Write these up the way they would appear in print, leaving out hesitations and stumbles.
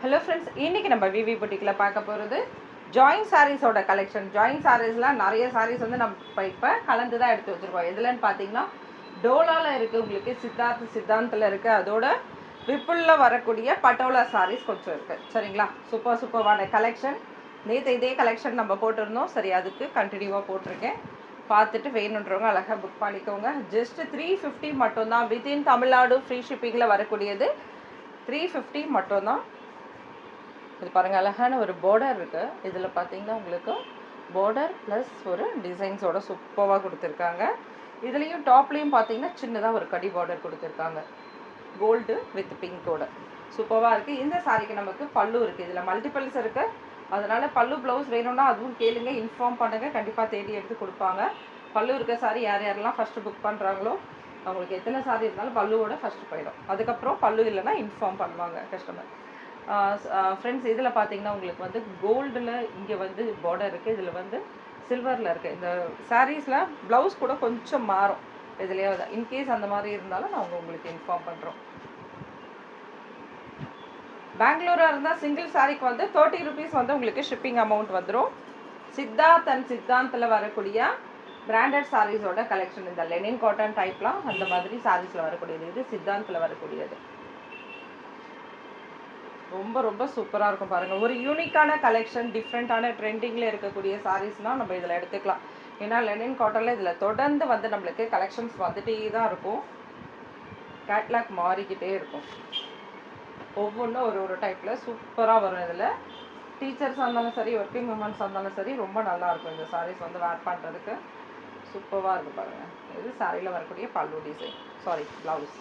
Hello friends, இன்றைக்கி நம்ம விவி புட்டிக்கில் பார்க்க போகிறது ஜாயின் சாரீஸோட கலெக்ஷன். ஜாயின் சாரீஸ்லாம் நிறைய சாரீஸ் வந்து நம்ம இப்போ கலந்து தான் எடுத்து வச்சுருக்கோம். எதுலன்னு பார்த்தீங்கன்னா டோலாவில் இருக்குது, உங்களுக்கு சித்தாந்தில் இருக்குது, அதோட விப்புளில் வரக்கூடிய பட்டோலா சாரீஸ் கொஞ்சம் இருக்குது. சரிங்களா, சூப்பரான கலெக்ஷன். நேற்று இதே கலெக்ஷன் நம்ம போட்டிருந்தோம், சரி அதுக்கு கண்டினியூவாக போட்டிருக்கேன். பார்த்துட்டு வேணுன்றவங்க அழகாக புக் பண்ணிக்கோங்க. ஜஸ்ட் 350 மட்டும்தான். வித்தின் தமிழ்நாடு ஃப்ரீ ஷிப்பிங்கில் வரக்கூடியது 350 மட்டும்தான். இது பாருங்கள், அழகான ஒரு பார்டர் இருக்குது. இதில் பார்த்தீங்கன்னா உங்களுக்கு பார்டர் ப்ளஸ் ஒரு டிசைன்ஸோட சூப்பராக கொடுத்துருக்காங்க. இதுலேயும் டாப்லேயும் பார்த்தீங்கன்னா சின்னதாக ஒரு கடி பார்டர் கொடுத்துருக்காங்க, கோல்டு வித் பிங்கோட சூப்பராக இருக்குது. இந்த சாரிக்கு நமக்கு பல்லு இருக்குது, இதில் மல்டிபிள்ஸ் இருக்குது. அதனால் பல்லு ப்ளவுஸ் வேணும்னா அதுவும் கேளுங்க, இன்ஃபார்ம் பண்ணுங்கள், கண்டிப்பாக தேடி எடுத்து கொடுப்பாங்க. பல்லு இருக்க சாரி யாரெல்லாம் ஃபஸ்ட்டு புக் பண்ணுறாங்களோ அவங்களுக்கு எத்தனை சாரி இருந்தாலும் பல்லுவோட ஃபஸ்ட்டு போயிடும். அதுக்கப்புறம் பல்லு இல்லைன்னா இன்ஃபார்ம் பண்ணுவாங்க கஸ்டமர். ஃப்ரெண்ட்ஸ், இதில் பார்த்தீங்கன்னா உங்களுக்கு வந்து கோல்டில் இங்கே வந்து பார்டர் இருக்குது, இதில் வந்து சில்வரில் இருக்குது. இந்த சாரீஸில் ப்ளவுஸ் கூட கொஞ்சம் மாறும், இதுலேயே இன்கேஸ் அந்த மாதிரி இருந்தாலும் நாங்கள் உங்களுக்கு இன்ஃபார்ம் பண்ணுறோம். பெங்களூராக இருந்தால் சிங்கிள் சாரிக்கு வந்து 30 rupees வந்து உங்களுக்கு ஷிப்பிங் அமௌண்ட் வந்துடும். சித்தாந்தில் வரக்கூடிய பிராண்டட் சாரீஸோட கலெக்ஷன், இந்த லெனின் காட்டன் டைப்லாம் அந்த மாதிரி சாரீஸில் வரக்கூடியது. இது சித்தாந்தில் வரக்கூடியது ரொம்ப ரொம்ப சூப்பராக இருக்கும். பாருங்கள், ஒரு யூனிக்கான கலெக்ஷன், டிஃப்ரெண்ட்டான ட்ரெண்டிங்கில் இருக்கக்கூடிய சாரீஸ்னால் நம்ம இதில் எடுத்துக்கலாம். ஏன்னா லெனின் காட்டனில் இதில் தொடர்ந்து வந்து நம்மளுக்கு கலெக்ஷன்ஸ் வந்துகிட்டே தான் இருக்கும், கேட்லாக் மாறிக்கிட்டே இருக்கும். ஒவ்வொன்றும் ஒரு டைப்பில் சூப்பராக வரும். இதில் டீச்சர்ஸாக இருந்தாலும் சரி, ஒர்க்கிங் உமன்ஸாக இருந்தாலும் சரி, ரொம்ப நல்லாயிருக்கும் இந்த சாரீஸ் வந்து வேர் பண்ணுறதுக்கு. சூப்பராக இருக்குது பாருங்கள். இது சாரியில் வரக்கூடிய பல்லு டிசைன், சாரி ப்ளவுஸ்.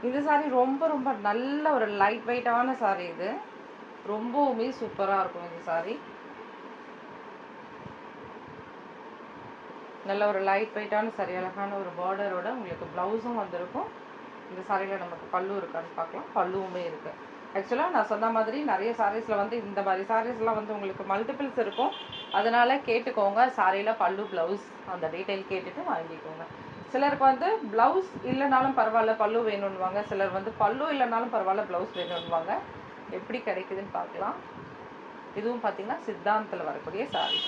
இந்த சாரீ ரொம்ப ரொம்ப நல்ல ஒரு லைட் வெயிட்டான சாரீ. இது ரொம்பவுமே சூப்பராக இருக்கும். இந்த சாரீ நல்ல ஒரு லைட் வெயிட்டான சாரீ, அழகான ஒரு பார்டரோட உங்களுக்கு ப்ளவுஸும் வந்திருக்கும். இந்த சாரியில் நமக்கு பல்லு இருக்கான்னு பார்க்கலாம். பல்லுவுமே இருக்குது. ஆக்சுவலாக நான் சொன்ன மாதிரி நிறைய சாரீஸில் வந்து இந்த மாதிரி சாரீஸ்லாம் வந்து உங்களுக்கு மல்டிபிள்ஸ் இருக்கும். அதனால் கேட்டுக்கோங்க, சாரியில் பல்லு ப்ளவுஸ் அந்த டீட்டெயில் கேட்டுட்டு வாங்கிக்கோங்க. சிலருக்கு வந்து ப்ளவுஸ் இல்லைனாலும் பரவாயில்ல பல்லு வேணும்னுவாங்க, சிலர் வந்து பல்லு இல்லைனாலும் பரவாயில்ல ப்ளவுஸ் வேணும்னுவாங்க. எப்படி கிடைக்குதுன்னு பார்க்கலாம். இதுவும் பார்த்திங்கன்னா சித்தாந்தில் வரக்கூடிய சாரீ,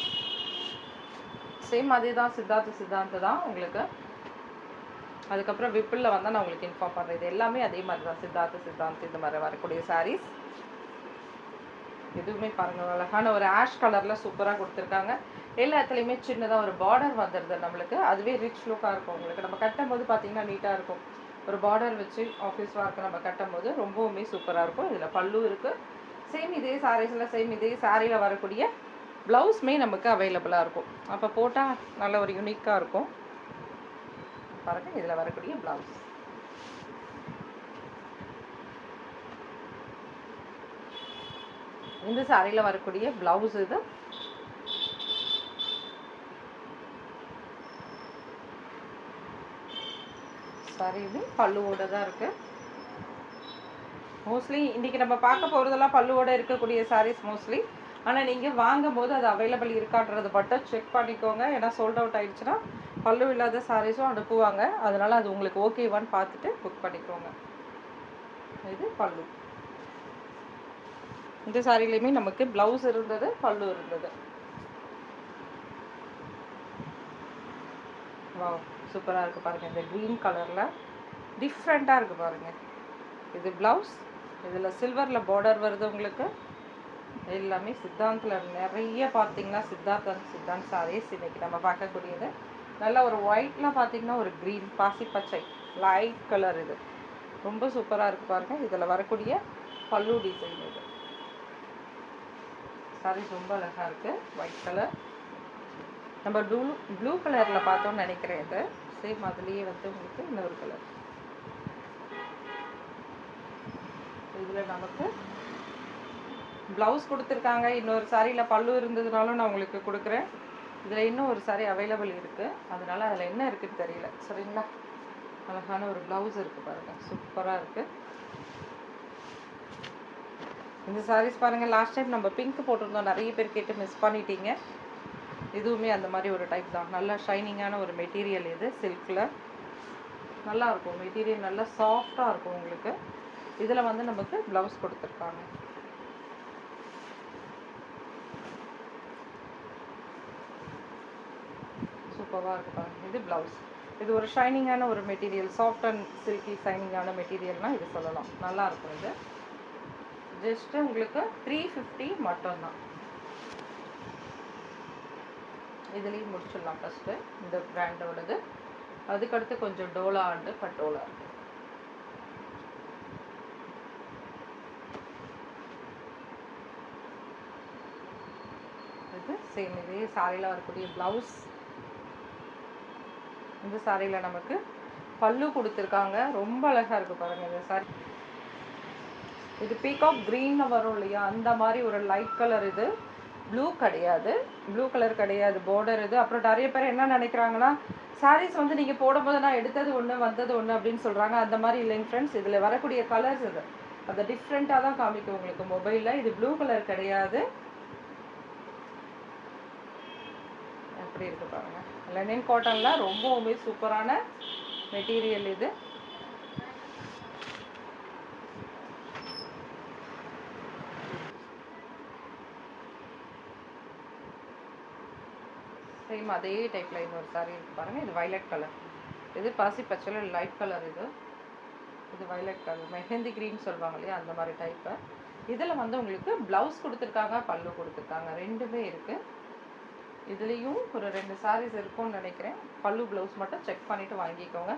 சேம் அதே தான், சித்தாந்து தான் உங்களுக்கு. அதுக்கப்புறம் விப்பிளில் வந்தால் நான் உங்களுக்கு இன்ஃபார்ம் பண்ணுறேன். இது எல்லாமே அதே மாதிரி தான், சித்தாந்த் இந்த மாதிரி வரக்கூடிய சாரீஸ். எதுவுமே பாருங்கள், அழகான ஒரு ஆஷ் கலரில் சூப்பராக கொடுத்துருக்காங்க. எல்லாத்துலேயுமே சின்னதாக ஒரு பார்டர் வந்துடுது நம்மளுக்கு, அதுவே ரிச் லுக்காக இருக்கும் உங்களுக்கு. நம்ம கட்டும் போது பார்த்திங்கன்னா நீட்டாக இருக்கும். ஒரு பார்டர் வச்சு ஆஃபீஸ் ஒர்க்கு நம்ம கட்டும் போது ரொம்பவுமே சூப்பராக இருக்கும். இதில் பல்லு இருக்குது. சேம் இதே சாரீஸில் சேம் இதே சாரியில் வரக்கூடிய ப்ளவுஸுமே நமக்கு அவைலபிளாக இருக்கும். அப்போ போட்டால் நல்ல ஒரு யூனிக்காக இருக்கும். பாருங்கள், இதில் வரக்கூடிய ப்ளவுஸ். இந்த சாரியில் வரக்கூடிய ப்ளவுஸ் இது. சாரியுமே பல்லுவோட தான் இருக்குது. மோஸ்ட்லி இன்றைக்கி நம்ம பார்க்க போகிறதெல்லாம் பல்லுவோடு இருக்கக்கூடிய சாரீஸ் மோஸ்ட்லி. ஆனால் நீங்கள் வாங்கும் போது அது அவைலபிள் இருக்கான்றது மட்டும் செக் பண்ணிக்கோங்க. ஏன்னா சோல்ட் அவுட் ஆகிடுச்சுன்னா பல்லு இல்லாத சாரீஸும் அனுப்புவாங்க. அதனால் அது உங்களுக்கு ஓகேவான்னு பார்த்துட்டு புக் பண்ணிக்கோங்க. இது பல்லு. இந்த சாரிலையுமே நமக்கு ப்ளவுஸ் இருந்தது, பல்லு இருந்தது. வா, சூப்பராக இருக்குது பாருங்கள். இந்த க்ரீன் கலரில் டிஃப்ரெண்ட்டாக இருக்குது பாருங்கள். இது ப்ளவுஸ், இதில் சில்வரில் பார்டர் வருது உங்களுக்கு. எல்லாமே சித்தாந்தில் நிறைய பார்த்திங்கன்னா சித்தாந்த் சாரீஸ் இன்றைக்கி நம்ம பார்க்கக்கூடியது. நல்ல ஒரு ஒயிட்லாம் பார்த்திங்கன்னா ஒரு க்ரீன் பாசி பச்சை லைட் கலர், இது ரொம்ப சூப்பராக இருக்குது பாருங்கள். இதில் வரக்கூடிய பல்லு டிசைன் இது. சாரீஸ் ரொம்ப அழகாக இருக்குது. ஒயிட் கலர், நம்ம ப்ளூ கலரில் பார்த்தோம்னு நினைக்கிறேன். இது சேம் அதுலேயே வந்து உங்களுக்கு இன்னொரு கலர். இதில் நமக்கு ப்ளவுஸ் கொடுத்துருக்காங்க. இன்னொரு சாரியில் பல்லு இருந்ததுனாலும் நான் உங்களுக்கு கொடுக்குறேன். இதில் இன்னும் ஒரு சாரி அவைலபிள் இருக்குது, அதனால் அதில் என்ன இருக்குதுன்னு தெரியல. சரிங்களா, அழகான ஒரு ப்ளவுஸ் இருக்குது பாருங்கள், சூப்பராக இருக்குது. இந்த சாரீஸ் பாருங்கள், லாஸ்ட் டைம் நம்ம பிங்க் போட்டிருந்தோம், நிறைய பேர் கேட்டு மிஸ் பண்ணிட்டீங்க. இதுவுமே அந்த மாதிரி ஒரு டைப் தான். நல்லா ஷைனிங்கான ஒரு மெட்டீரியல் இது. சில்கில் நல்லாயிருக்கும் மெட்டீரியல், நல்லா சாஃப்டாக இருக்கும் உங்களுக்கு. இதில் வந்து நமக்கு ப்ளவுஸ் கொடுத்துருக்காங்க. சூப்பராக இருக்குது பாருங்கள். இது ப்ளவுஸ். இது ஒரு ஷைனிங்கான ஒரு மெட்டீரியல், சாஃப்ட் அண்ட் சில்கி ஷைனிங்கான மெட்டீரியல்னால் இது சொல்லலாம். நல்லாயிருக்கும். இது ஜஸ்ட்டு உங்களுக்கு 350 மட்டும்தான். இதுலேயும் முடிச்சிடலாம் ஃபஸ்ட்டு இந்த பிராண்டோடது. அதுக்கடுத்து கொஞ்சம் டோலா அண்டு பட்டோலா இருக்குது. இது சேம் இதே சாரியில் வரக்கூடிய ப்ளவுஸ். இந்த சாரியில் நமக்கு பல்லு கொடுத்துருக்காங்க. ரொம்ப அழகாக இருக்குது பாருங்கள் இந்த சாரி. இது பீகாக் க்ரீனில் வரும் இல்லையா, அந்த மாதிரி ஒரு லைட் கலர். இது ப்ளூ கிடையாது, ப்ளூ கலர் கிடையாது பார்டர் இது. அப்புறம் நிறைய பேர் என்ன நினைக்கிறாங்கன்னா, சாரீஸ் வந்து நீங்கள் போடும்போது நான் எடுத்தது ஒன்று வந்தது ஒன்று அப்படின்னு சொல்கிறாங்க. அந்த மாதிரி இல்லைங்க ஃப்ரெண்ட்ஸ். இதில் வரக்கூடிய கலர்ஸ் இது அதை டிஃப்ரெண்ட்டாக தான் காமிக்கும் உங்களுக்கு மொபைலில். இது ப்ளூ கலர் கிடையாது. எப்படி இருக்குது பாருங்கள். லெனின் காட்டனில் ரொம்பவுமே சூப்பரான மெட்டீரியல் இது. சேம் அதே டைப்பில் இன்னொரு சாரீ இருக்குது பாருங்கள். இது வைலட் கலர். இது பாசி பச்சையில் லைட் கலர். இது வைலட் கலர், மெஹந்தி க்ரீன் சொல்லுவாங்க இல்லையா, அந்த மாதிரி டைப்பு. இதில் வந்து உங்களுக்கு ப்ளவுஸ் கொடுத்துருக்காங்க, பல்லு கொடுத்துருக்காங்க, ரெண்டுமே இருக்குது. இதுலேயும் ஒரு 2 சாரீஸ் இருக்கும்னு நினைக்கிறேன். பல்லு ப்ளவுஸ் மட்டும் செக் பண்ணிவிட்டு வாங்கிக்கோங்க.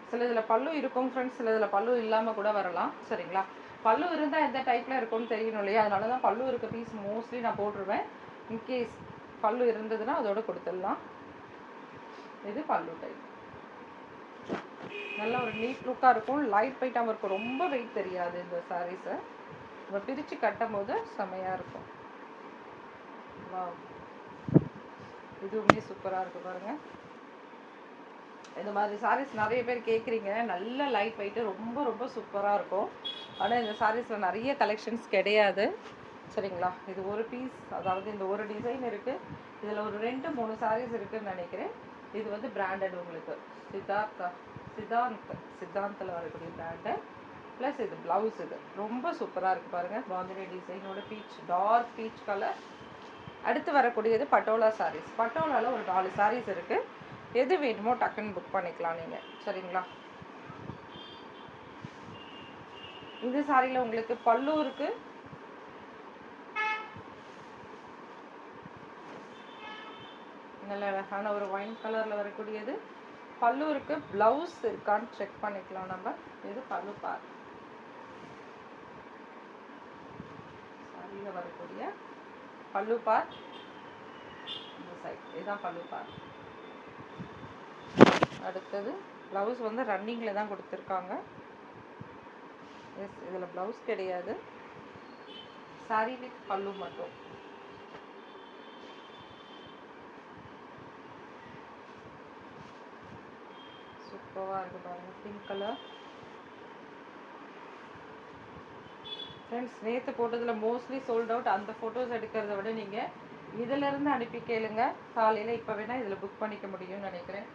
சில இதில் பல்லு இருக்கும் ஃப்ரெண்ட்ஸ், சில இதில் பல்லு இல்லாமல் கூட வரலாம். சரிங்களா? பல்லு இருந்தால் எந்த டைப்பில் இருக்கும்னு தெரியணும் இல்லையா, அதனால தான் பல்லு இருக்க பீஸ் மோஸ்ட்லி நான் போட்டுருவேன். இன்கேஸ் பல்லு இருந்ததுன்னா அதோட கொடுத்துடலாம். இது பல்லு டைப். நல்ல ஒரு நீட் லுக்காக இருக்கும், லைட் வெயிட்டாகவும் இருக்கும், ரொம்ப வெயிட் தெரியாது இந்த சாரீஸை. நம்ம பிரித்து கட்டும் போது செமையாக இருக்கும். வாவ், இதுவுமே சூப்பராக இருக்குது பாருங்கள். இந்த மாதிரி சாரீஸ் நிறைய பேர் கேட்குறீங்க. நல்ல லைட் வெயிட்டு, ரொம்ப ரொம்ப சூப்பராக இருக்கும். ஆனால் இந்த சாரீஸில் நிறைய கலெக்ஷன்ஸ் கிடையாது. சரிங்களா? இது ஒரு பீஸ், அதாவது இந்த ஒரு டிசைன் இருக்குது. இதில் ஒரு 2-3 சாரீஸ் இருக்குதுன்னு நினைக்கிறேன். இது வந்து பிராண்டட் உங்களுக்கு சித்தாந்தில் வரக்கூடிய பிராண்டட். ப்ளஸ் இது ப்ளவுஸ். இது ரொம்ப சூப்பராக இருக்குது பாருங்கள். பாந்தினி டிசைனோட பீச், டார்க் பீச் கலர். அடுத்து வரக்கூடியது பட்டோலா சாரீஸ். பட்டோலாவில் ஒரு 4 சாரீஸ் இருக்குது. எது வேணுமோ டக்குன்னு புக் பண்ணிக்கலாம் நீங்கள். சரிங்களா? இந்த சாரியில் உங்களுக்கு பல்லு இருக்குது. நல்ல அழகான ஒரு ஒயின் கலரில் வரக்கூடியது பல்லு இருக்குது. ப்ளவுஸ் இருக்கான்னு செக் பண்ணிக்கலாம் நம்ம. இது பல்லு பார்ட். சாரியில் வரக்கூடிய பல்லு பார்ட் இந்த சைட். இதுதான் பல்லு பார்ட். அடுத்தது ப்ளவுஸ் வந்து ரன்னிங்கில் தான் கொடுத்துருக்காங்க. எஸ், இதில் ப்ளவுஸ் கிடையாது, சாரி வித் பல்லு மட்டும். சூப்பராக இருக்குது பாருங்கள். Pink colour. ஃப்ரெண்ட்ஸ், நேற்று போட்டதில் மோஸ்ட்லி சோல்ட் அவுட். அந்த ஃபோட்டோஸ் எடுக்கிறத விட நீங்கள் இதிலேருந்து அனுப்பி கேளுங்க. காலையில் இப்போ வேணால் இதில் புக் பண்ணிக்க முடியும்னு நினைக்கிறேன்.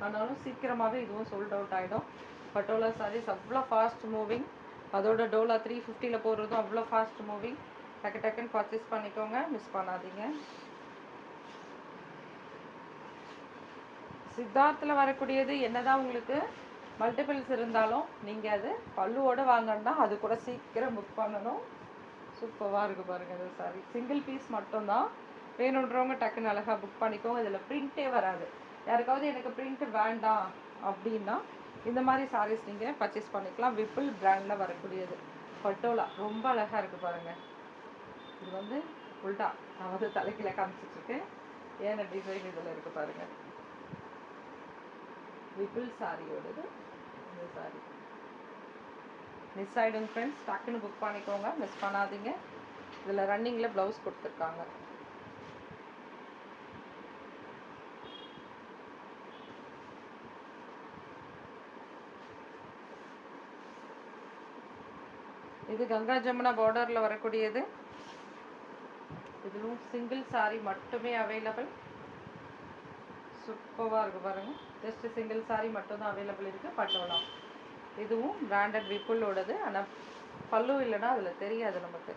ஆனாலும் சீக்கிரமாகவே இதுவும் சோல்ட் அவுட் ஆகிடும். பட்டோலா சாரீஸ் அவ்வளோ ஃபாஸ்ட் மூவிங். அதோட டோலா 350 போடுறதும் அவ்வளோ ஃபாஸ்ட் மூவிங். டக்கு டக்குன்னு பர்ச்சேஸ் பண்ணிக்கோங்க, மிஸ் பண்ணாதீங்க. சித்தார்த்தில் வரக்கூடியது என்னதான் உங்களுக்கு மல்டிபிள்ஸ் இருந்தாலும் நீங்கள் அது பல்லுவோடு வாங்கன்னா அது கூட சீக்கிரம் புக் பண்ணணும். சூப்பராக இருக்குது பாருங்கள் இந்த சாரி. சிங்கிள் பீஸ் மட்டும்தான். வேணுன்றவங்க டக்குன்னு அழகாக புக் பண்ணிக்கோங்க. இதில் பிரிண்ட்டே வராது. யாருக்காவது எனக்கு பிரிண்ட் வேண்டாம் அப்படின்னா இந்த மாதிரி சாரீஸ் நீங்கள் பர்ச்சேஸ் பண்ணிக்கலாம். விப்பிள் பிராண்டில் வரக்கூடியது பட்டோலா ரொம்ப அழகாக இருக்குது பாருங்கள். இது வந்து உல்டா நான் வந்து தலைக்கீழ காமிச்சிட்ருக்கேன். ஏன்னா டிசைன் இதில் இருக்குது பாருங்கள். விப்பிள் சாரியோடது இந்த சாரி. மிஸ் ஆகிடுங்க ஃப்ரெண்ட்ஸ், டக்குன்னு புக் பண்ணிக்கோங்க, மிஸ் பண்ணாதீங்க. இதில் ரன்னிங்கில் ப்ளவுஸ் கொடுத்துருக்காங்க. இது கங்கா ஜமுனா பார்டரில் வரக்கூடியது. இதுவும் சிங்கிள் சாரி மட்டுமே அவைலபிள். சூப்பராக இருக்குது பாருங்கள். ஜஸ்ட் சிங்கிள் சாரி மட்டும்தான் அவைலபிள் இருக்குது. பட்டோலா இதுவும் பிராண்டட் விப்புலோடது. ஆனால் பல்லு இல்லைன்னா அதில் தெரியாது நமக்கு.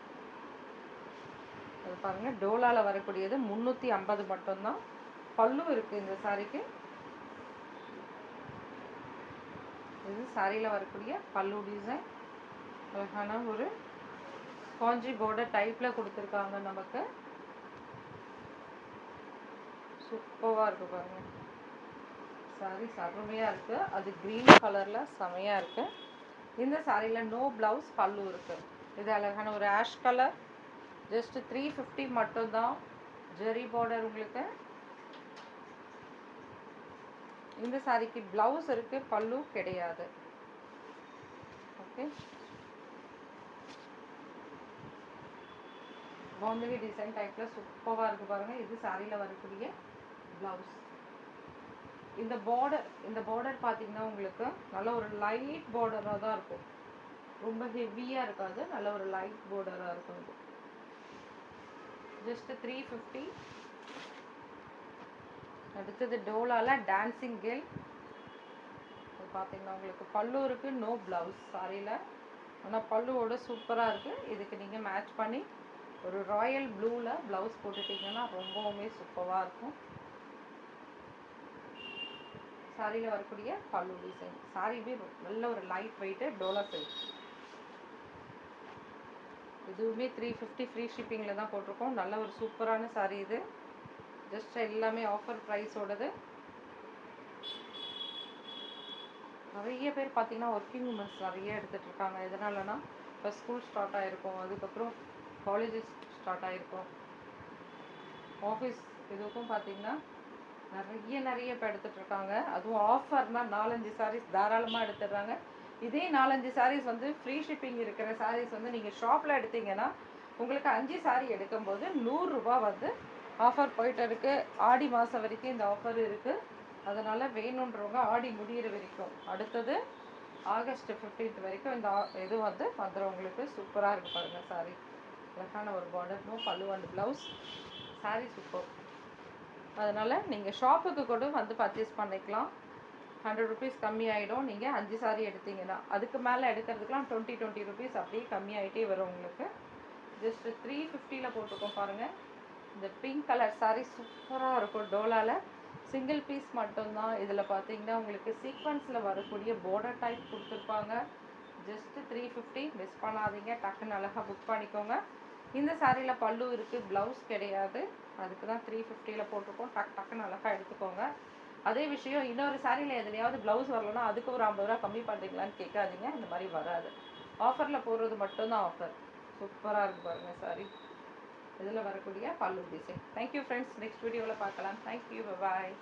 அது பாருங்கள், டோலாவில் வரக்கூடியது 350 மட்டும்தான். பல்லு இருக்குது இந்த சாரிக்கு. இது சாரியில் வரக்கூடிய பல்லு டிசைன். அழகான ஒரு காஞ்சி பார்டர் டைப்பில் கொடுத்துருக்காங்க நமக்கு. சூப்பராக இருக்குது பாருங்கள். சாரி அருமையாக இருக்குது. அது க்ரீன் கலரில் செமையாக இருக்குது. இந்த சாரியில் நோ ப்ளவுஸ், பல்லு இருக்குது. இது அழகான ஒரு ஆஷ் கலர். ஜஸ்ட் 350 மட்டும்தான். ஜெரி பார்டர் உங்களுக்கு. இந்த சாரிக்கு ப்ளவுஸ் இருக்குது, பல்லு கிடையாது. ஓகே, பாம்பே டிசைன் டைப்பில் சூப்பராக இருக்குது பாருங்கள். இது சாரியில் வரக்கூடிய ப்ளவுஸ். இந்த பார்டர் பார்த்தீங்கன்னா உங்களுக்கு நல்ல ஒரு லைட் பார்டராக தான் இருக்கும். ரொம்ப ஹெவியாக இருக்காது. நல்ல ஒரு லைட் பார்டராக இருக்கும். இது ஜஸ்ட் 350. அடுத்தது டோலாவில் டான்சிங் கேர்ள். இது பார்த்தீங்கன்னா உங்களுக்கு பல்லு இருக்குது, நோ ப்ளவுஸ் சாரியில். ஆனால் பல்லுவோட சூப்பராக இருக்குது. இதுக்கு நீங்கள் மேட்ச் பண்ணி ஒரு ராயல் ப்ளூவில் ப்ளவுஸ் போட்டுட்டிங்கன்னா ரொம்பவுமே சூப்பராக இருக்கும். சாரியில் வரக்கூடிய பல்லு டிசைன். சாரியுமே நல்ல ஒரு லைட் வெயிட்டு டோலா சைஸ். இதுவுமே 350 ஃப்ரீ ஷிப்பிங்கில் தான் போட்டிருக்கோம். நல்ல ஒரு சூப்பரான சாரி இது. ஜஸ்ட் எல்லாமே ஆஃபர் ப்ரைஸோடது. நிறைய பேர் பார்த்தீங்கன்னா ஒர்க்கிங் உமன்ஸ் நிறைய எடுத்துகிட்டு இருக்காங்க. எதனாலனா இப்போ ஸ்கூல் ஸ்டார்ட் ஆகிருக்கும், அதுக்கப்புறம் காலேஜஸ் ஸ்டார்ட் ஆகிருக்கும், ஆஃபீஸ் இதுக்கும் பார்த்தீங்கன்னா நிறைய இப்போ எடுத்துகிட்ருக்காங்க. அதுவும் ஆஃபர்னால் 4-5 சாரீஸ் தாராளமாக எடுத்துடுறாங்க. இதே 4-5 சாரீஸ் வந்து ஃப்ரீ ஷிப்பிங் இருக்கிற சாரீஸ் வந்து நீங்கள் ஷாப்பில் எடுத்தீங்கன்னா உங்களுக்கு 5 சாரீ எடுக்கும்போது 100 ரூபா வந்து ஆஃபர் போயிட்டு இருக்குது. ஆடி மாதம் வரைக்கும் இந்த ஆஃபர் இருக்குது. அதனால் வேணுன்றவங்க ஆடி முடிகிற வரைக்கும், அடுத்தது ஆகஸ்ட் 15th வரைக்கும் இந்த இது வந்து வந்துடும் உங்களுக்கு. சூப்பராக இருக்குது பாருங்கள் சாரீ. அழகான ஒரு பார்டர், நோ பல்லு அண்ட் ப்ளவுஸ். சாரீ சூப்பர். அதனால் நீங்கள் ஷாப்புக்கு கூட வந்து பர்ச்சேஸ் பண்ணிக்கலாம். 100 ருபீஸ் கம்மி ஆகிடும் நீங்கள் 5 சாரீ எடுத்தீங்கன்னா. அதுக்கு மேலே எடுக்கிறதுக்கெலாம் 20 ருபீஸ் அப்படியே கம்மியாகிட்டே வரும் உங்களுக்கு. ஜஸ்ட் 350 போட்டிருக்கோம் பாருங்கள். இந்த பிங்க் கலர் சாரீ சூப்பராக இருக்கும். டோலாவில் சிங்கிள் பீஸ் மட்டும்தான். இதில் பார்த்தீங்கன்னா உங்களுக்கு சீக்வன்ஸில் வரக்கூடிய பார்டர் டைப் கொடுத்துருப்பாங்க. ஜஸ்ட் 350. மிஸ் பண்ணாதீங்க, டக்குன்னு அழகாக புக் பண்ணிக்கோங்க. இந்த சாரியில் பல்லு இருக்குது, ப்ளவுஸ் கிடையாது. அதுக்கு தான் 350 போட்டிருக்கோம். டக்குன்னு அழகாக எடுத்துக்கோங்க. அதே விஷயம், இன்னொரு சாரியில் எதுலையாவது ப்ளவுஸ் வரலன்னா அதுக்கு ஒரு 50 ரூபா கம்மி பண்ணுறீங்களான்னு கேட்காதீங்க. இந்த மாதிரி வராது. ஆஃபரில் போடுறது மட்டும்தான் ஆஃபர். சூப்பராக இருக்குது பாருங்கள் சாரி. இதில் வரக்கூடிய பல்லு டிசைன். Thank you friends. நெக்ஸ்ட் வீடியோவில் பார்க்கலாம். தேங்க்யூ, பாய்.